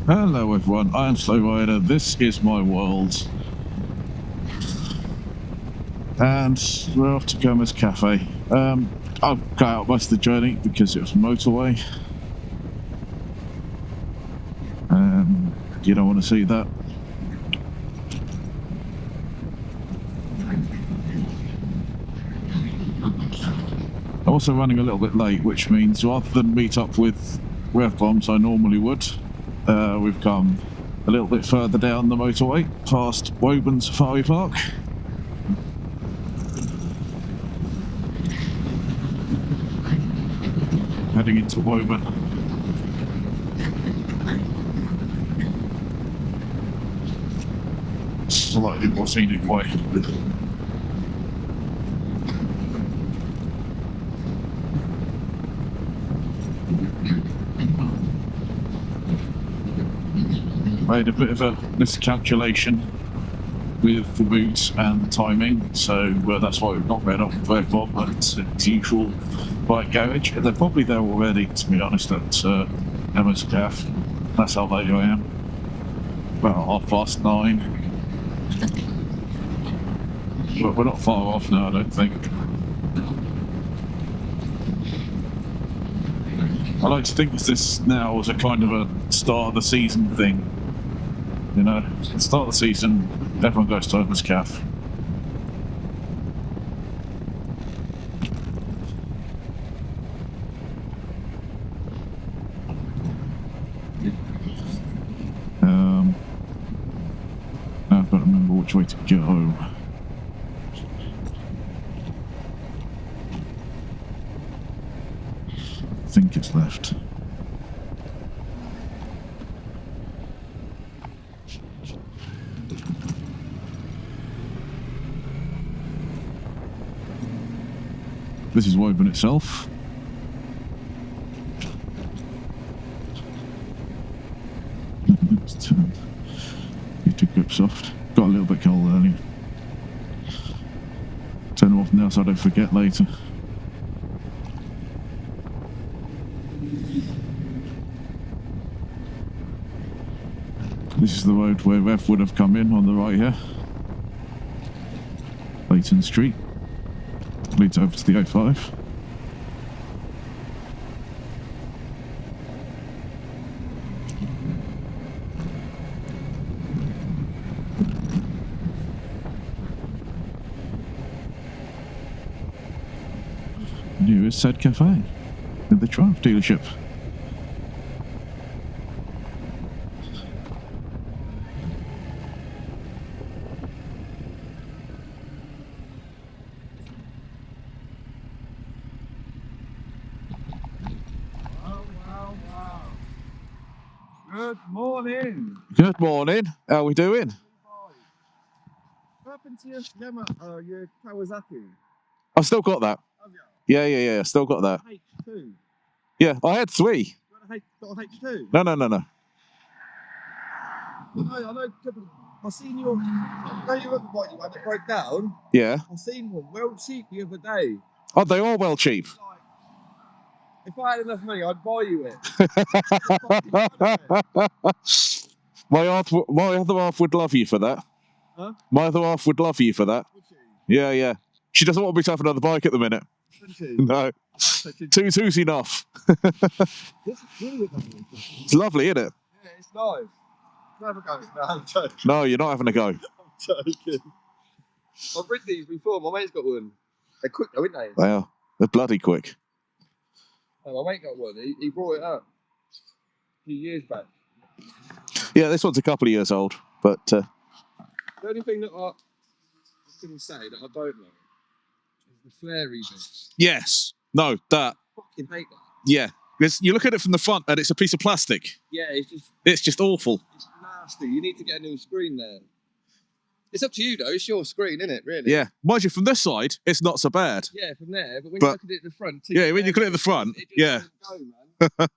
Hello everyone, I am Slow Rider, this is my world. And we're off to Gomez Cafe. I've got out most of the journey because it was motorway. You don't want to see that. I'm also running a little bit late, which means rather than meet up with rev bombs I normally would, we've come a little bit further down the motorway, past Woburn Safari Park. Heading into Woburn. Slightly more scenic way. Made a bit of a miscalculation with the route and the timing, so that's why we've not read off the bomb at its usual bike garage. They're probably there already, to be honest, at Emma's Café. That's how late I am. About 9:30. But we're not far off now, I don't think. I like to think of this now as a kind of a start of the season thing. You know, at the start of the season, everyone goes to Emma's Café. I've got to remember which way to go. I think it's left. This is Woburn itself. Let's turn. Get to grip soft. Got a little bit cold earlier. Turn them off now so I don't forget later. This is the road where Rev would have come in on the right here. Leighton Street. Leads over to the A5. New is said Café at the Triumph dealership. Good morning. Good morning. How are we doing? What happened to your your Kawasaki? I've still got that. Have you? Yeah. Still got that. H2. Yeah, I had 3. You got a H2? No. I know. I seen your. I know you remember what you had it broke down. Yeah. I seen one well cheap the other day. Oh, they are well cheap. If I had enough money, I'd buy you it. My other half would love you for that. Huh? My other half would love you for that. Would she? Yeah. She doesn't want me to have another bike at the minute. Wouldn't she? No. Two's enough. This is brilliant. It's lovely, isn't it? Yeah, it's nice. Never goes. No, I'm joking. No, you're not having a go. I'm joking. I've ridden these before. My mate's got one. They're quick though, aren't they? They are. They're bloody quick. Oh, my mate got one. He brought it up a few years back. Yeah, this one's a couple of years old, but The only thing that I was going to say that I don't like is the flary bit. yes, no, that. I fucking hate that. Yeah, you look at it from the front, and it's a piece of plastic. Yeah, It's just awful. it's nasty. You need to get a new screen there. It's up to you though. It's your screen, isn't it? Really? Yeah, mind you, from this side, it's not so bad. Yeah, from there. But when But- you look at it at the front, Yeah, when you look at it at the front, it just yeah. doesn't go, man.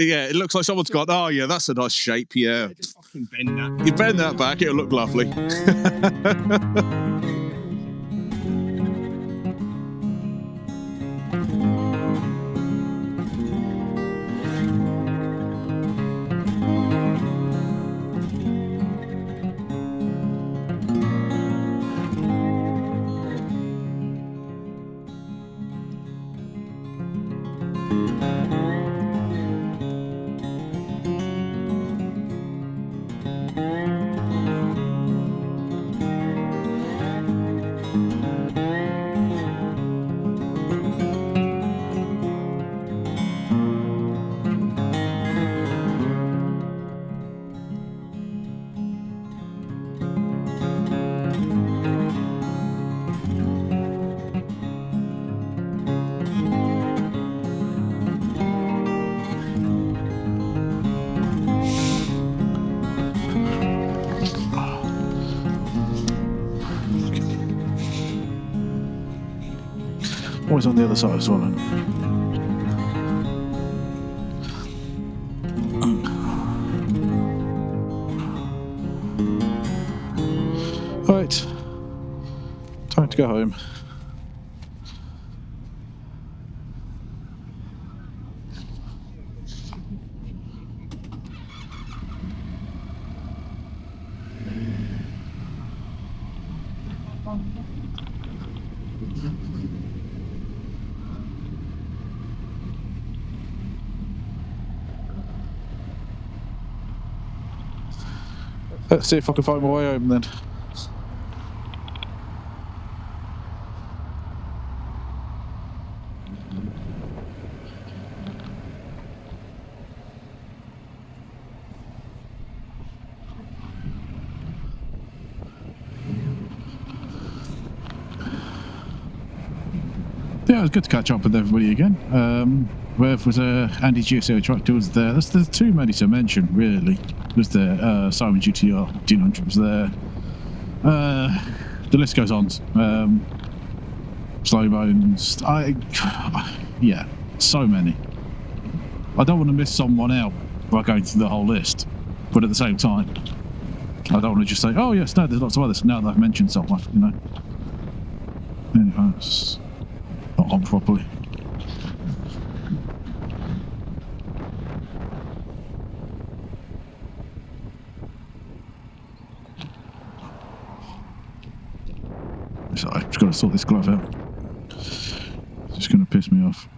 It looks like someone's gone, oh yeah, that's a nice shape, yeah. Just fucking bend that. You bend that back, it'll look lovely. Always on the other side as well. Then. Right, time to go home. Let's see if I can find my way home then. Yeah, it was good to catch up with everybody again. Where was Andy GSO Tractor was there. There's too many to mention, really. Was there Simon GTR 1500 was there. The list goes on. Slow Bones. Yeah, so many. I don't want to miss someone out by going through the whole list, but at the same time, I don't want to just say, "Oh yes, no, there's lots of others." Now that I've mentioned someone, you know. Anyway, it's not on properly. Sorry, I've just got to sort this glove out. It's just going to piss me off.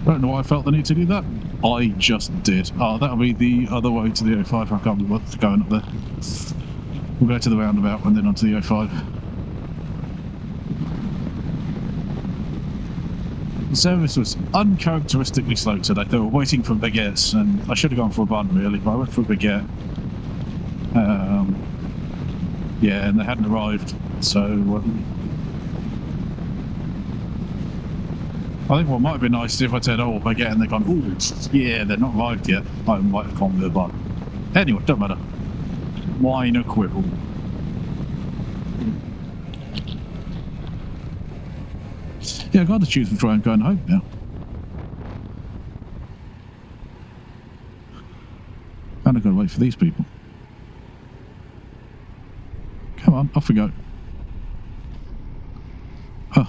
I don't know why I felt the need to do that. I just did. Oh, that'll be the other way to the O5. I can't be bothered going up there. We'll go to the roundabout and then onto the O5. The service was uncharacteristically slow today. They were waiting for baguettes, and I should have gone for a bun really, but I went for a baguette. Yeah, and they hadn't arrived, so. I think what might have been nice is if I said, "Oh, baguette," and they've gone, "Oh, yeah, they're not arrived yet." I might have gone with a bun. Anyway, don't matter. Minor quibble. Yeah, I've got to choose which way I'm going home now. And I've got to wait for these people. Come on, off we go. Huh.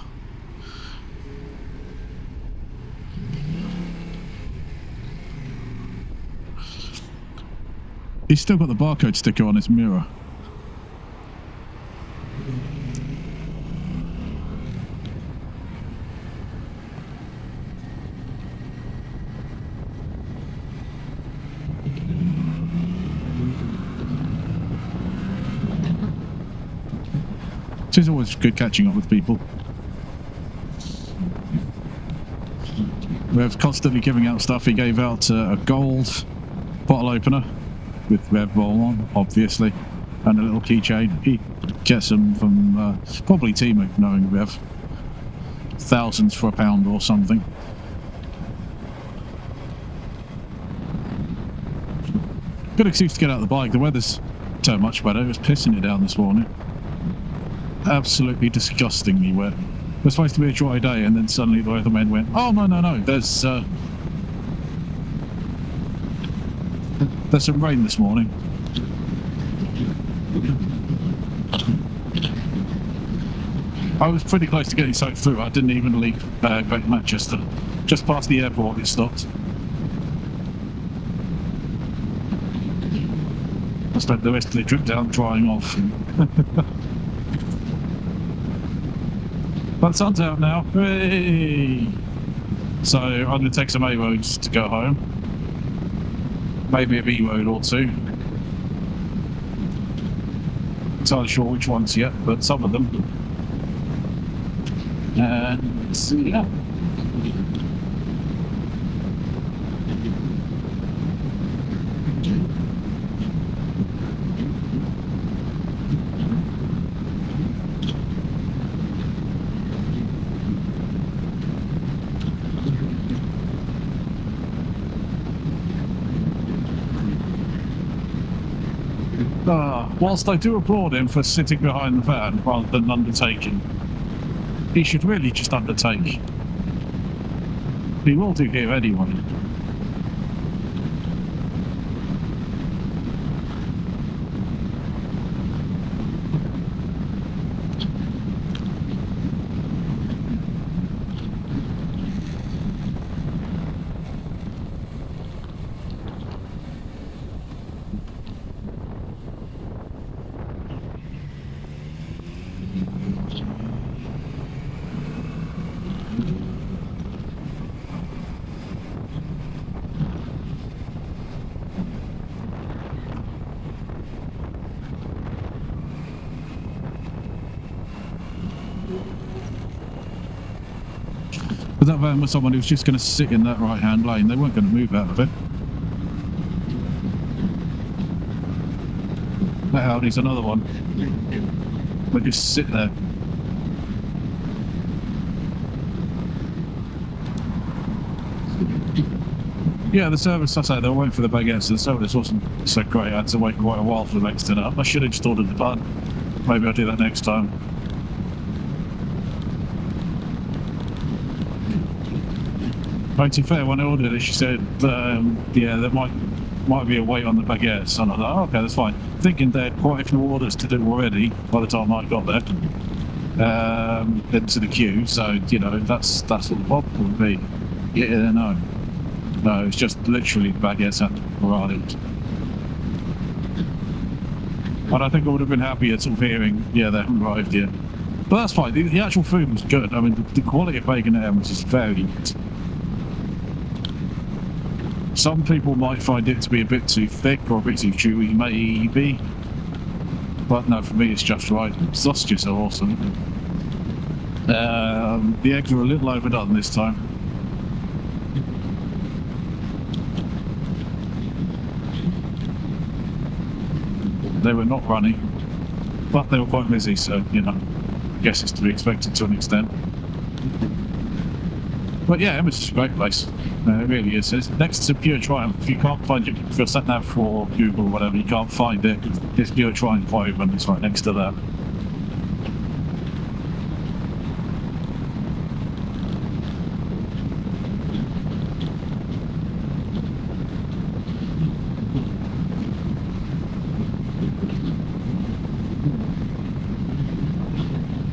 He's still got the barcode sticker on his mirror. It's always good catching up with people. We're constantly giving out stuff. He gave out a gold bottle opener with Rev Ball on, obviously, and a little keychain. He gets them from probably Timo, knowing Rev. Thousands for £1 or something. Good excuse to get out the bike. The weather's so much better. It was pissing it down this morning. Absolutely disgustingly wet. It was supposed to be a dry day, and then suddenly the weatherman went, "Oh no, there's some rain this morning." I was pretty close to getting soaked through. I didn't even leave Great Manchester. Just past the airport it stopped. I spent the rest of the trip down drying off. But the sun's out now. Hooray! So I'm going to take some A roads to go home. Maybe a B road or two. entirely sure which ones yet, but some of them. And yeah. Whilst I do applaud him for sitting behind the van rather than undertaking, he should really just undertake. He will do here anyway. But that van was someone who was just going to sit in that right-hand lane. They weren't going to move out of it. That Audi's another one. They just sit there. Yeah, the service, I say, they were waiting for the baguettes. The service wasn't so great. I had to wait quite a while for the next to turn up. I should have just ordered the bun. Maybe I'll do that next time. But to be fair, when I ordered it, she said, yeah, there might be a wait on the baguettes. And I thought, oh, okay, that's fine. Thinking they had quite a few orders to do already by the time I got there. Into the queue, so, you know, that's what the problem would be. Yeah, no, it's just literally the baguettes hadn't arrived. And I think I would have been happier sort of hearing, yeah, they haven't arrived yet. But that's fine, the actual food was good. I mean, the quality of bacon there was just very good. Some people might find it to be a bit too thick or a bit too chewy, maybe. But no, for me it's just right. The sausages are awesome. The eggs were a little overdone this time. They were not runny, but they were quite busy, so, you know, I guess it's to be expected to an extent. But yeah, Emma's a great place. It really is. It's next to Pure Triumph. If you can't find it, if you're sat nav for Google or whatever, you can't find it, it's Pure Triumph Home, and it's right next to that.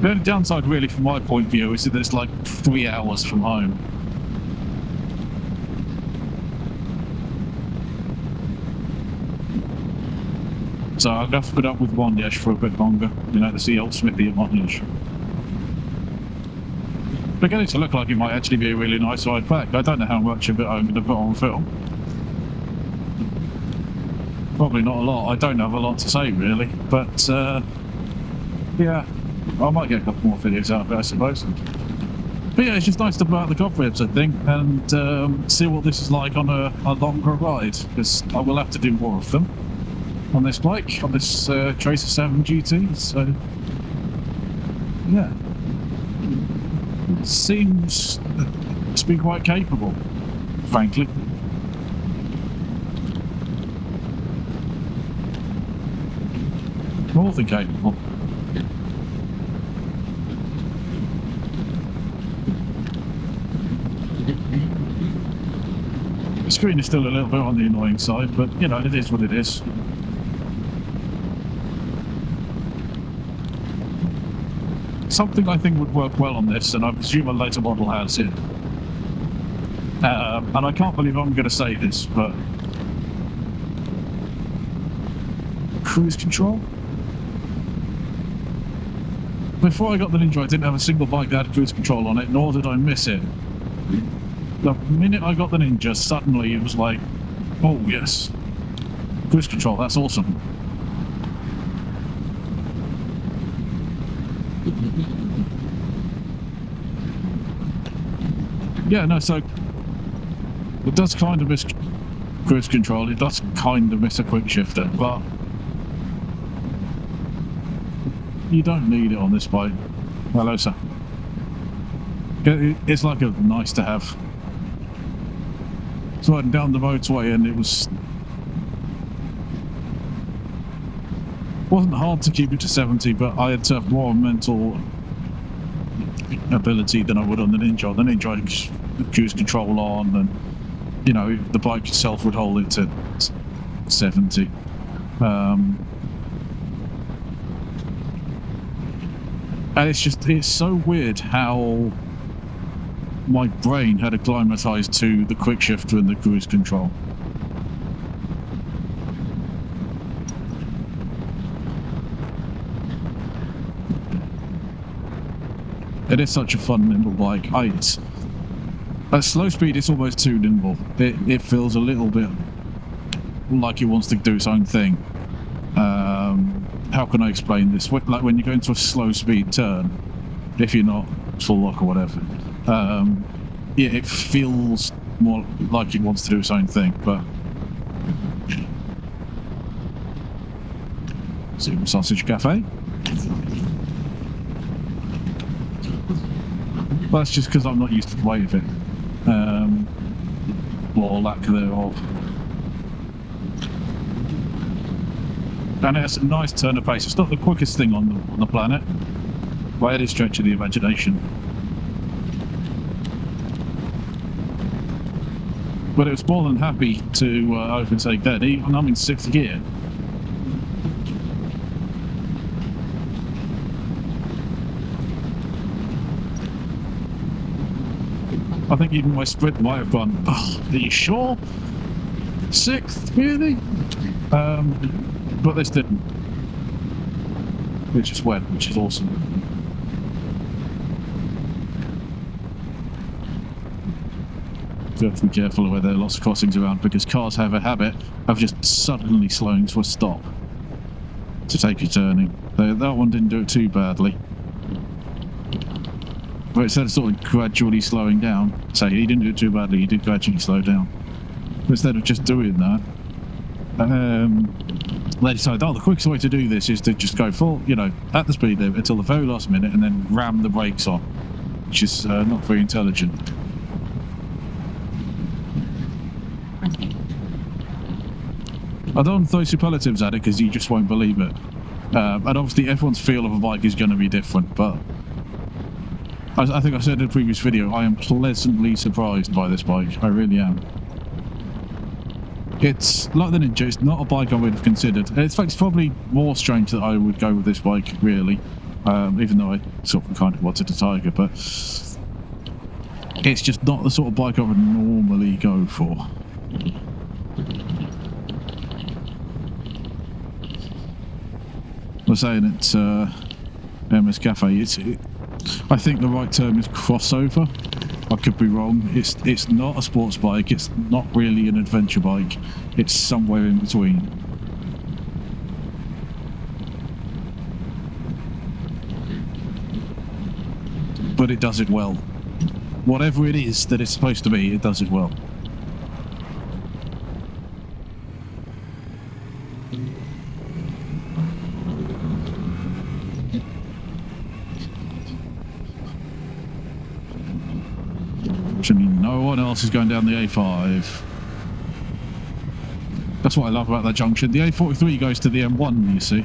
The only downside really from my point of view is that it's like 3 hours from home. So I'd have to put up with Mondish for a bit longer, you know, to see old Smithy at Mondish. But getting to look like it might actually be a really nice ride back. I don't know how much of it I'm going to put on film. Probably not a lot. I don't have a lot to say really, but yeah. I might get a couple more videos out of it, I suppose. But yeah, it's just nice to blow out the cobwebs, I think, and see what this is like on a longer ride, because I will have to do more of them on this bike, on this Tracer 7 GT, so yeah. It seems to be quite capable, frankly. More than capable. The screen is still a little bit on the annoying side, but you know, it is what it is. Something I think would work well on this, and I presume a later model has it. And I can't believe I'm going to say this, but cruise control? Before I got the Ninja, I didn't have a single bike that had cruise control on it, nor did I miss it. The minute I got the Ninja, suddenly it was like, oh yes, cruise control, that's awesome. Yeah, no, so it does kind of miss cruise control, it does kind of miss a quick shifter, but you don't need it on this bike. Hello, sir. It's like a nice to have. So riding down the motorway and it wasn't hard to keep it to 70, but I had to have more mental ability than I would on the Ninja. The Ninja I could cruise control on, and you know, the bike itself would hold it to 70. And it's so weird how my brain had acclimatized to the quick shifter and the cruise control. It is such a fun, nimble bike. At slow speed, it's almost too nimble. It feels a little bit like it wants to do its own thing. How can I explain this? Like when you go into a slow speed turn, if you're not full lock or whatever, yeah, it feels more like it wants to do its own thing. But Super Sausage Cafe. Well, that's just because I'm not used to the weight of it, or lack thereof. And it has a nice turn of pace. It's not the quickest thing on the planet, by any stretch of the imagination. But it was more than happy to overtake that, even I'm in 6th gear. I think even my sprint might have gone, oh, are you sure? 6th, really? But this didn't. It just went, which is awesome. You have to be careful where there are lots of crossings around, because cars have a habit of just suddenly slowing to a stop to take a turning. That one didn't do it too badly. But instead of sort of gradually slowing down, say he didn't do it too badly, he did gradually slow down. But instead of just doing that, they decided, oh, the quickest way to do this is to just go full, you know, at the speed limit until the very last minute and then ram the brakes on, which is not very intelligent. I don't throw superlatives at it because you just won't believe it. And obviously everyone's feel of a bike is going to be different, but I think I said in a previous video, I am pleasantly surprised by this bike. I really am. It's like the Ninja, it's not a bike I would have considered. In fact, it's probably more strange that I would go with this bike, really. Even though I sort of kind of wanted a Tiger, but it's just not the sort of bike I would normally go for. I was saying it's MS Café. I think the right term is crossover. I could be wrong. It's not a sports bike. It's not really an adventure bike. It's somewhere in between. But it does it well. Whatever it is that it's supposed to be, it does it well. No one else is going down the A5. That's what I love about that junction. The A43 goes to the M1, you see.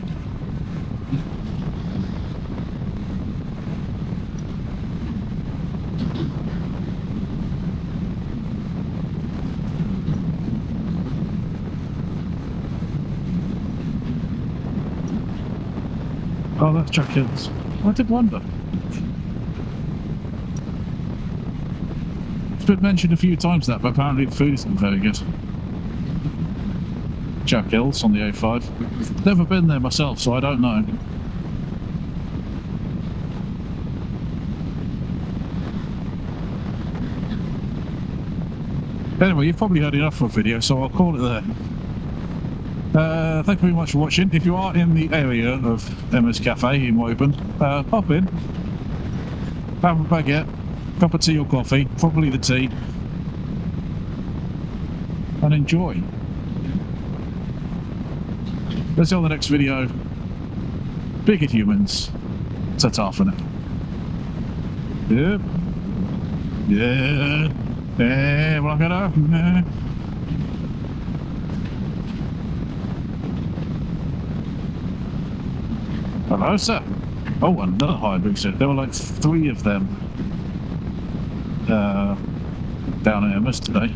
Oh, that's Jack Hills. I did wonder. It's been mentioned a few times that, but apparently the food isn't very good. Jack Hills on the A5. Never been there myself, so I don't know. Anyway, you've probably heard enough for a video, so I'll call it there. Thank you very much for watching. If you are in the area of Emma's Cafe in Woburn, pop in, have a baguette, cup of tea or coffee, probably the tea, and enjoy. Let's see you on the next video. Bigger humans. Ta-ta for now. Yep. Yeah. Yeah, well, I'm gonna. Hello, sir. Oh, another hybrid set. There were like 3 of them down at Emma's today.